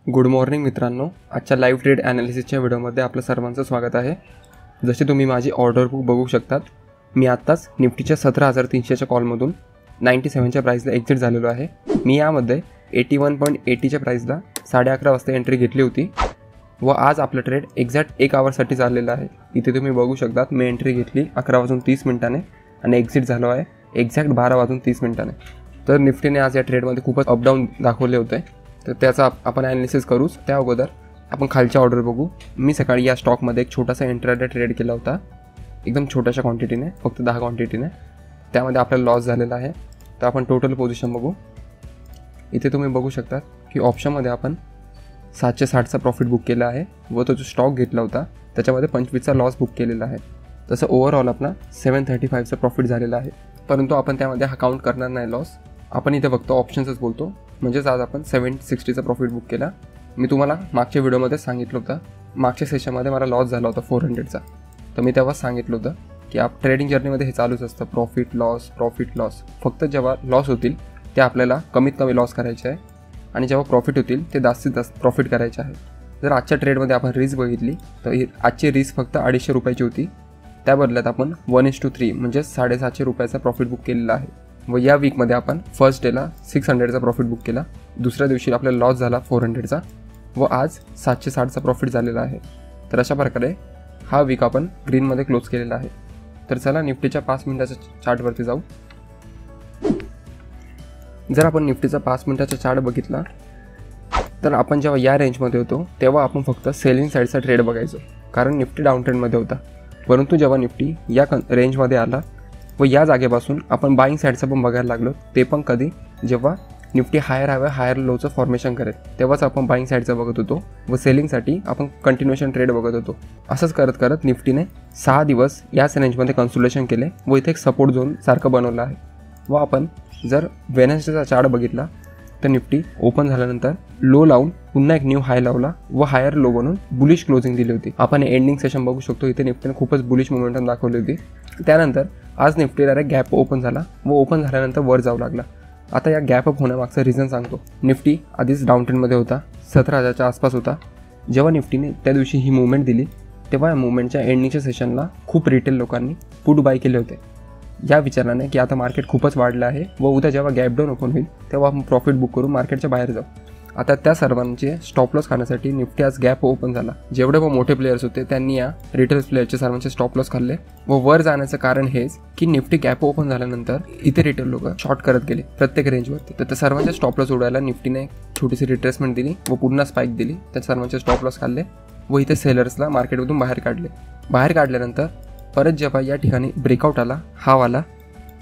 Good morning मित्रांनो, आजच्या live trade ॲनालिसिसच्या व्हिडिओमध्ये आपलं सर्वांचं स्वागत आहे। जसे तुम्ही माझी ऑर्डर बुक बघू शकतात, मी आत्ताच निफ्टीच्या 17,300च्या कॉलमधून 97च्या प्राईसला एक्झिट झालेलो आहे। मी यामध्ये 81.80च्या प्राईसला 11:30 वाजता एंट्री घेतली होती व आज आपलं ट्रेड एक्झॅक्ट 1 आवरसाठी चाललेलं आहे। इथे तुम्ही बघू शकतात मी एंट्री घेतली 11:30 आणि एक्झिट झालो आहे एक्झॅक्ट 12:30। तर निफ्टीने आज या ट्रेडमध्ये खूपच अपडाऊन दाखवले होते, तर त्याचा आपण ॲनालिसिस करूच। त्या अगोदर आपण खालच्या ऑर्डर बघू। मी सकाळी या स्टॉकमध्ये एक छोटासा इंट्राडे ट्रेड केला होता, एकदम छोट्याशा क्वांटिटीने, फक्त 10 क्वांटिटीने। त्यामध्ये आपल्याला लॉस झालेला आहे। तर आपण टोटल पोझिशन बघू। इथे तुम्ही बघू शकता की ऑप्शनमध्ये आपण 760चा प्रॉफिट बुक केला आहे व तो जो स्टॉक घेतला होता त्याच्यामध्ये 25चा लॉस बुक केलेला आहे। तसं ओव्हरऑल आपला 735चा प्रॉफिट झालेला आहे, परंतु आपण त्यामध्ये हा काउंट करणार नाही लॉस। आपण इथे फक्त ऑप्शन्सच बोलतो, म्हणजेच आज आपण 760चा प्रॉफिट बुक केला। मी तुम्हाला मागच्या व्हिडिओमध्ये सांगितलं होतं, मागच्या सेशनमध्ये मला लॉस झाला होता 400चा। तर मी तेव्हा सांगितलं होतं की ट्रेडिंग जर्नीमध्ये हे चालूच असतं, प्रॉफिट लॉस। फक्त जेव्हा लॉस होतील ते आपल्याला कमीत कमी लॉस करायचे आहे आणि जेव्हा प्रॉफिट होतील ते जास्तीत जास्त प्रॉफिट करायचे आहे। जर आजच्या ट्रेडमध्ये आपण रिस्क बघितली तर आजची रिस्क फक्त 250 रुपयाची होती, त्या बदल्यात आपण 1:3 म्हणजे 750 रुपयाचा प्रॉफिट बुक केलेला आहे। व या वीकमध्ये आपण फर्स्ट डेला 600चा प्रॉफिट बुक केला, दुसऱ्या दिवशी आपल्याला लॉस झाला 400चा व आज 760चा प्रॉफिट झालेला आहे। तर अशा प्रकारे हा वीक आपण ग्रीनमध्ये क्लोज केलेला आहे। तर चला निफ्टीच्या 5 मिनिटाच्या चार्टवरती जाऊ। जर आपण निफ्टीचा 5 मिनिटाचा चार्ट बघितला तर आपण जेव्हा या रेंजमध्ये होतो तेव्हा आपण फक्त सेलिंग साईडचा ट्रेड बघायचो, कारण निफ्टी डाऊन ट्रेंडमध्ये होता। परंतु जेव्हा निफ्टी या रेंजमध्ये आला व या जागेपासून आपण बाईंग साईडचं पण बघायला लागलो, ते पण कधी जेव्हा निफ्टी हायर लोचं फॉर्मेशन करेल तेव्हाच आपण बाईंग साईडचं बघत होतो व सेलिंगसाठी आपण कंटिन्युएशन ट्रेड बघत होतो। असंच करत करत निफ्टीने 6 दिवस याच रेंजमध्ये कन्सोलिडेशन केले व इथे एक सपोर्ट झोन सारखं बनवलं आहे। व आपण जर वेडनेसडेचा चार्ट बघितला तर निफ्टी ओपन झाल्यानंतर लो लावून पुन्हा एक न्यू हाय लावला व हायर लो बनवून बुलिश क्लोजिंग दिली होती। आपण एंडिंग सेशन बघू शकतो, इथे निफ्टीने खूपच बुलिश मोमेंटम दाखवली होती। त्यानंतर आज निफ्टी डायरेक्ट गॅप ओपन झाला व ओपन झाल्यानंतर वर जाऊ लागला। आता या गॅप अप होण्यामागचं रिझन सांगतो। निफ्टी आधीच डाऊन ट्रेंडमध्ये होता, 17,000च्या आसपास होता। जेव्हा निफ्टीने त्या दिवशी ही मुवमेंट दिली तेव्हा या मुवमेंटच्या एंडिंगच्या सेशनला खूप रिटेल लोकांनी पुट बाय केले होते, या विचाराने की आता मार्केट खूपच वाढलं आहे व उद्या जेव्हा गॅप डाऊन ओपन होईल तेव्हा आपण प्रॉफिट बुक करून मार्केटच्या बाहेर जाऊ। आता त्या सर्वांचे स्टॉप लॉस खाण्यासाठी निफ्टी आज गॅप ओपन झाला। जेवढे व मोठे प्लेयर्स होते त्यांनी या रिटेल प्लेयरचे सर्वांचे स्टॉप लॉस खाल्ले व वर जाण्याचं कारण हेच की निफ्टी गॅप ओपन झाल्यानंतर इथे रिटेल लोक शॉर्ट करत गेले प्रत्येक रेंजवरती। तर त्या सर्वांचे स्टॉप लॉस उडायला निफ्टीने छोटीशी रिट्रेसमेंट दिली व पुन्हा स्पाइक दिली, त्या सर्वांचे स्टॉप लॉस खाल्ले व इथे सेलर्सला मार्केटमधून बाहेर काढले। बाहेर काढल्यानंतर परत जेव्हा या ठिकाणी ब्रेकआउट आला, हाव आला,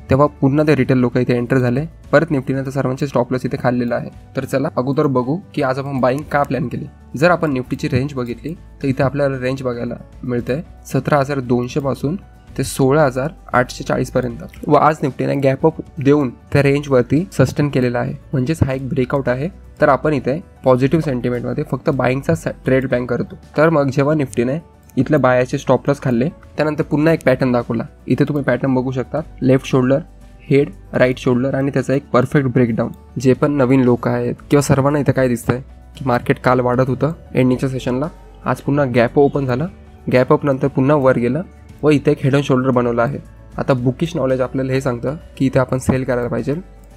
तेव्हा पुन्हा ते रिटेल लोक इथे एंटर झाले। परत निफ्टीने तर सर्वांचे स्टॉप लॉस इथे खाल्लेला आहे। तर चला अगोदर बघू की आज आपण बाईंग का प्लॅन केली। जर आपण निफ्टीची रेंज बघितली तर इथे आपल्याला रेंज बघायला मिळते 17,200 पासून ते 16,840 पर्यंत व आज निफ्टीने गॅप अप देऊन त्या रेंजवरती सस्टेन केलेला आहे, म्हणजेच हा एक ब्रेकआउट आहे। तर आपण इथे पॉझिटिव्ह सेंटिमेंटमध्ये फक्त बाईंगचा ट्रेड प्लॅन करतो। तर मग जेव्हा निफ्टीने इथल्या बायाचे स्टॉप लॉस खाल्ले त्यानंतर पुन्हा एक पॅटर्न दाखवला। इथे तुम्ही पॅटर्न बघू शकता, left shoulder, head, right shoulder आणि त्याचा एक परफेक्ट ब्रेकडाऊन। जे पण नवीन लोक आहेत किंवा सर्वांना इथे काय दिसतंय की मार्केट काल वाढत होतं एंडिंगच्या सेशनला, आज पुन्हा गॅप ओपन झालं, गॅप अप नंतर पुन्हा वर गेलं व इथे एक हेड अँड शोल्डर बनवला आहे। आता बुकिश नॉलेज आपल्याला हे सांगतं की इथे आपण सेल करायला पाहिजे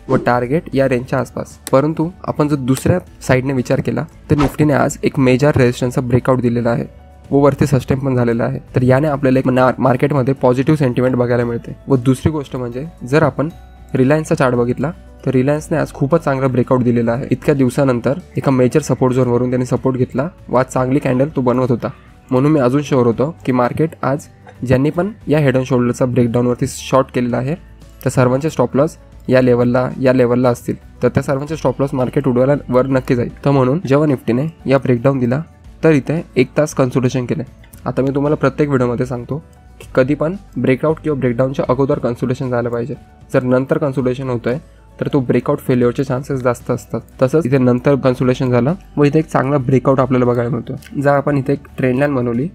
व टार्गेट या रेंजच्या आसपास। परंतु आपण जर दुसऱ्या साईडने विचार केला तर निफ्टीने आज एक मेजर रेजिस्टन्सचा ब्रेकआउट दिलेला आहे व वरती सस्टेन पण झालेला आहे। तर याने आपल्याला एक मार्केटमध्ये पॉझिटिव्ह सेंटिमेंट बघायला मिळते। व दुसरी गोष्ट म्हणजे जर आपण रिलायन्सचा चार्ट बघितला तर रिलायन्सने आज खूपच चांगला ब्रेकआउट दिलेला आहे। इतक्या दिवसानंतर एका मेजर सपोर्ट झोनवरून त्यांनी सपोर्ट घेतला व आज चांगली कॅन्डल तो बनवत होता, म्हणून मी अजून शुअर होतो की मार्केट आज ज्यांनी पण या हेड अँड शोल्डरचा ब्रेकडाऊनवरती शॉर्ट केलेला आहे त्या सर्वांचे स्टॉप लॉस या लेवलला असतील, तर त्या सर्वांचे स्टॉप लॉस मार्केट उडवायला वर नक्की जाईल। तर म्हणून जेव्हा निफ्टीने या ब्रेकडाऊन दिला तर इथे 1 तास कन्सोलिडेशन केले। आता मी तुम्हाला प्रत्येक व्हिडिओमध्ये सांगतो की कधी पण ब्रेकआउट किंवा ब्रेकडाऊनच्या अगोदर कन्सोलिडेशन झालं पाहिजे। जर नंतर कन्सोलिडेशन होतंय तर तो ब्रेकआउट फेल्युअरचे चान्सेस जास्त असतात। तसंच इथे नंतर कन्सोलिडेशन झालं व इथे एक चांगला ब्रेकआउट आपल्याला बघायला मिळतो। जर आपण इथे एक ट्रेंड लाईन बनवली,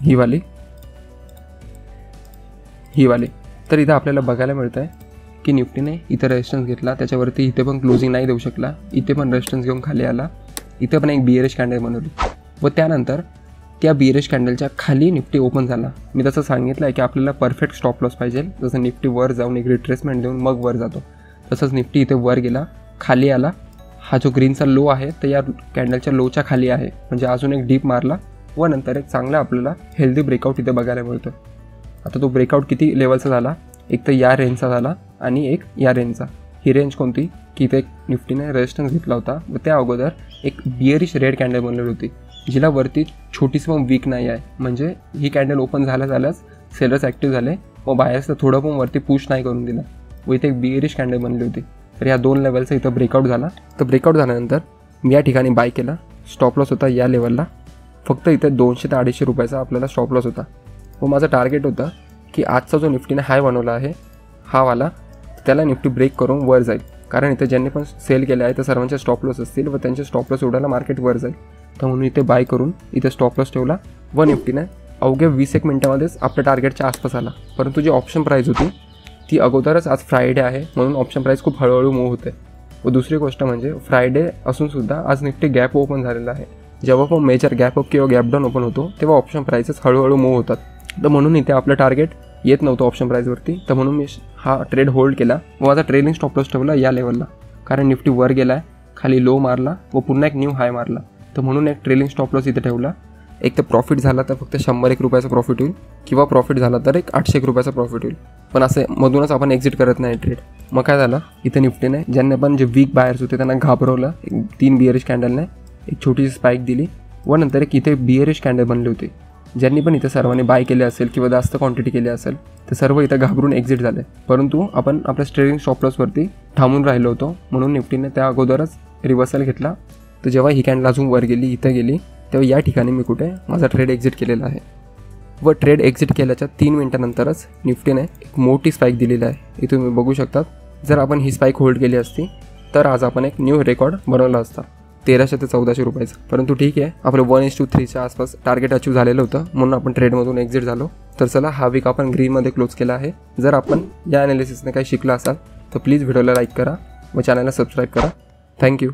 ही वाली, तर इथे आपल्याला बघायला मिळतंय की निफ्टीने इथं रेजिस्टन्स घेतला, त्याच्यावरती इथे पण क्लोजिंग नाही देऊ शकला, इथे पण रेजिस्टन्स घेऊन खाली आला, इथे पण एक बिअरिश कॅन्डल बनवली व त्यानंतर त्या बिअरिश कॅन्डलच्या खाली निफ्टी ओपन झाला. मी तसं सांगितलं आहे की आपल्याला परफेक्ट स्टॉप लॉस पाहिजे. जसं निफ्टी वर जाऊन एक रिट्रेसमेंट देऊन मग वर जातो, तसंच निफ्टी इथे वर गेला, खाली आला. हा जो ग्रीनचा लो आहे तर या कॅन्डलच्या लोच्या खाली आहे, म्हणजे अजून एक डीप मारला व नंतर एक चांगला आपल्याला हेल्दी ब्रेकआउट इथे बघायला मिळतो. आता तो ब्रेकआउट किती लेवलचा झाला, एक तर या रेंजचा झाला आणि एक या रेंजचा. ही रेंज कोणती की इथे एक निफ्टीने रेजिस्टन्स घेतला होता व त्या अगोदर एक बिअरिश रेड कॅन्डल बनलेली होती, जिला वरती छोटीशी पण वीक नाही आहे, म्हणजे ही कॅन्डल ओपन झाल्याच सेलर्स ॲक्टिव्ह झाले व बायर्सला थोडं पण वरती पुश नाही करून दिला व इथे एक बिअरिश कॅन्डल बनली होती. तर या 2 लेवलचा इथं ब्रेकआउट झाला. तर ब्रेकआउट झाल्यानंतर मी या ठिकाणी बाय केला. स्टॉप लॉस होता या लेवलला, फक्त इथे 200 ते 250 रुपयाचा आपल्याला स्टॉप लॉस होता व माझं टार्गेट होतं की आजचा जो निफ्टीने हाय बनवला आहे हा वाला, त्याला निफ्टी ब्रेक करून वर जाईल. कारण इथे ज्यांनी पण सेल केले आहे तर सर्वांचे स्टॉप लॉस असतील व त्यांचे स्टॉप लॉस उडायला मार्केट वर जाईल. तर म्हणून इथे बाय करून इथे स्टॉप लॉस ठेवला व निफ्टीने अवघ्या 20 मिनिटामध्येच आपल्या टार्गेटच्या आसपास आला. परंतु जी ऑप्शन प्राईस होती ती अगोदरच, आज फ्रायडे आहे म्हणून ऑप्शन प्राईस खूप हळूहळू मूव्ह होते. व दुसरी गोष्ट म्हणजे फ्रायडे असूनसुद्धा आज निफ्टी गॅप ओपन झालेला आहे. जेव्हा पण मेजर गॅप अप किंवा गॅप डाऊन ओपन होतो तेव्हा ऑप्शन प्राईसेस हळूहळू मूव्ह होतात. तर म्हणून इथे आपलं टार्गेट येत नव्हतं ऑप्शन प्राईसवरती, तर म्हणून मी हा ट्रेड होल्ड केला व माझा ट्रेलिंग स्टॉप लॉस ठेवला या लेवलला. कारण निफ्टी वर गेला आहे, खाली लो मारला व पुन्हा एक न्यू हाय मारला, तर म्हणून एक ट्रेलिंग स्टॉप लॉस इथे ठेवला. एक तर प्रॉफिट झाला तर फक्त 101 रुपयाचा प्रॉफिट होईल किंवा प्रॉफिट झाला तर एक 801 रुपयाचा प्रॉफिट होईल. पण असे मधूनच आपण एक्झिट करत नाही ट्रेड. मग काय झालं, इथे निफ्टीने ज्यांना पण जे वीक बायर्स होते त्यांना घाबरवलं. 3 बिअरिश कॅन्डलने एक छोटीशी स्पाईक दिली व नंतर एक इथे बिअरिश कॅन्डल बनली होती. ज्यांनी पण इथे सर्वांनी बाय केले असेल किंवा जास्त क्वांटिटी केली असेल ते सर्व इथं घाबरून एक्झिट झाले. परंतु आपण आपल्या ट्रेडिंग स्टॉप लॉसवरती थांबून राहिलो होतो म्हणून निफ्टीने त्या अगोदरच रिव्हर्सल घेतला. तर जेव्हा ही कॅन्डल अजून वर गेली, इथं गेली, तेव्हा या ठिकाणी मी कुठे माझा ट्रेड एक्झिट केलेला आहे. व ट्रेड एक्झिट केल्याच्या 3 मिनिटानंतरच निफ्टीने एक मोठी स्पाईक दिलेली आहे. इथे तुम्ही बघू शकतात. जर आपण ही स्पाईक होल्ड केली असती तर आज आपण एक न्यू रेकॉर्ड बनवला असता 1300 ते 1400 रुपयाचं. परंतु ठीक आहे, आपलं 1:3च्या आसपास टार्गेट अचीव झालेलं होतं म्हणून आपण ट्रेडमधून एक्झिट झालो. तर चला, हा वीक आपण ग्रीनमध्ये क्लोज केला आहे. जर आपण या ॲनालिसिसने काही शिकला असाल तर प्लीज व्हिडिओला लाईक करा व चॅनलला सबस्क्राईब करा. थँक्यू.